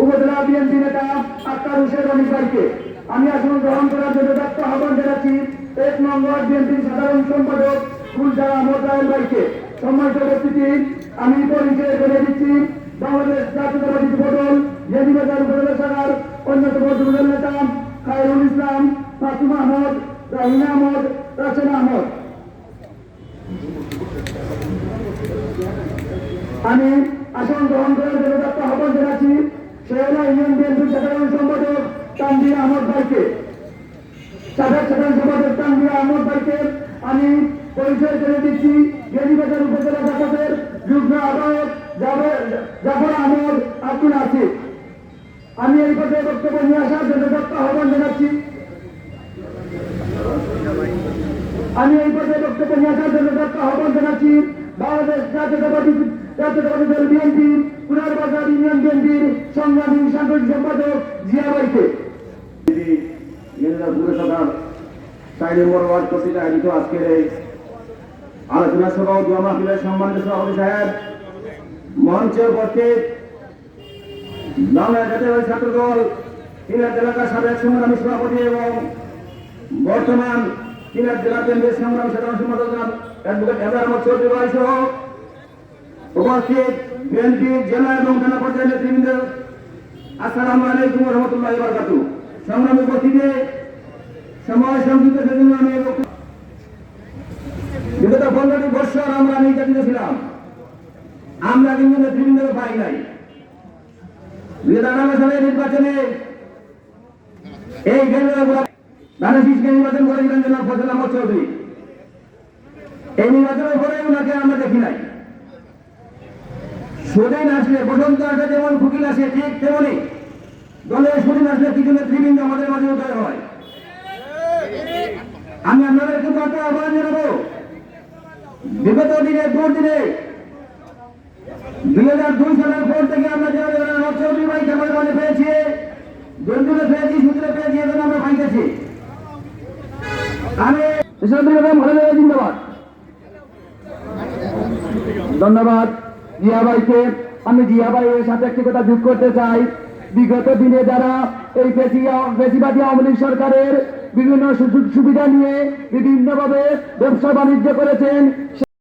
উপজেলা বিএনপি নেতা আক্তার হোসেন রনি ভাইকে আমি আসন গ্রহণ করার জন্য দত্ত আহ্বান জানাচ্ছি 1 নং ওয়ার্ড বিএনপির সাধারণ সম্পাদক গুলজার আহমদ রায়েল ভাইকে। সম্মানিত উপস্থিতি, আমি পরিচয় করে দিচ্ছি বাংলাদেশ জাতীয়তাবাদী যুবদল জেডিবাজার উপজেলা শাখার অন্যতম যুবদল নেতা খায়রুল ইসলাম, ফাতিম আহমদ, রাহিন আহমদ, রাসেল আহমদ। আমি আসন গ্রহণ করার জন্য দত্ত আহ্বান জানাচ্ছি শেহলা ইউনিয়ন বিএনপির সাধারণ সম্পাদক তানভীর আহমদ ভাইকে। সাধারণ সম্পাদক তানভীর আহমদ ভাইকে আমি পরিচয় করে দিচ্ছি জেডিবাজার উপজেলা জামাতের যুগ্ম আহ্বায়ক জাফর আহমদ আব্দুল আসিফ। আমি এই পর্যায়ে বক্তব্য নিয়ে আসার জন্য দত্ত আহ্বান জানাচ্ছি বাংলাদেশ জাতীয়তাবাদী দল বিএনপি পুনর্বাজার ইউনিয়ন বিএনপির সংগ্রামী সাংগঠনিক সম্পাদক জিয়া ভাইকে। পুরসভার 4 নম্বর ওয়ার্ড কর্তৃক আয়োজিত আজকের এই আলোচনা সভা ও দোয়া মাহফিলের সম্মানিত সভাপতি সাহেব, মঞ্চে উপস্থিত বাংলাদেশ জাতীয়তাবাদী ছাত্র দল সিলেট এলাকার সাবেক সংগ্রামী সভাপতি এবং বর্তমান সিলেট জেলা কেন্দ্রের সংগ্রামী সাধারণ সম্পাদক অ্যাডভোকেট এবার আহমদ চৌধুরী ভাই সহ উপস্থিত বিএনপির জেলা এবং থানা পর্যায়ের নেতৃবৃন্দ, আসসালামু আলাইকুম ওয়া রাহমাতুল্লাহি ওয়া বারাকাতুহু। সংগ্রামী উপস্থিতি, সময় সংক্ষিপ্ত জন্য আমি বিগত 15টি বছর আমরা নির্যাতিত ছিলাম। আমরা কিন্তু নেতৃবৃন্দ পাই নাই। 2018 সালের নির্বাচনে এই ধানের নির্বাচন করেছিলেন জনাব ফজল আহমদ চৌধুরী। এই নির্বাচনের পরে ওনাকে আমরা দেখি নাই। সুদিন আসলে বসন্ত আসলে যেমন ফুকিল আসে, ঠিক তেমনি দলের সুদিন আসলে কিছু নেতৃবৃন্দ আমাদের মাঝে উদয় হয়। আমি আপনাদের কিন্তু একটা আহ্বান জানাবো, বিগত দিনে দুর্দিনে 2002 সালের পর থেকে আমরা যেভাবে চৌধুরী ভাইকে আমাদের মাঝে পেয়েছি, দুর্দিনে পেয়েছি, সুদিনে পেয়েছি, এখন আমরা পাইতেছি। আমি জিন্দাবাদ। ধন্যবাদ জিয়া ভাইকে। আমি জিয়া ভাইয়ের সাথে একটি কথা যোগ করতে চাই। বিগত দিনে যারা এই ফ্যাসিবাদী আওয়ামী লীগ সরকারের বিভিন্ন সুযোগ সুবিধা নিয়ে বিভিন্নভাবে ব্যবসা বাণিজ্য করেছেন,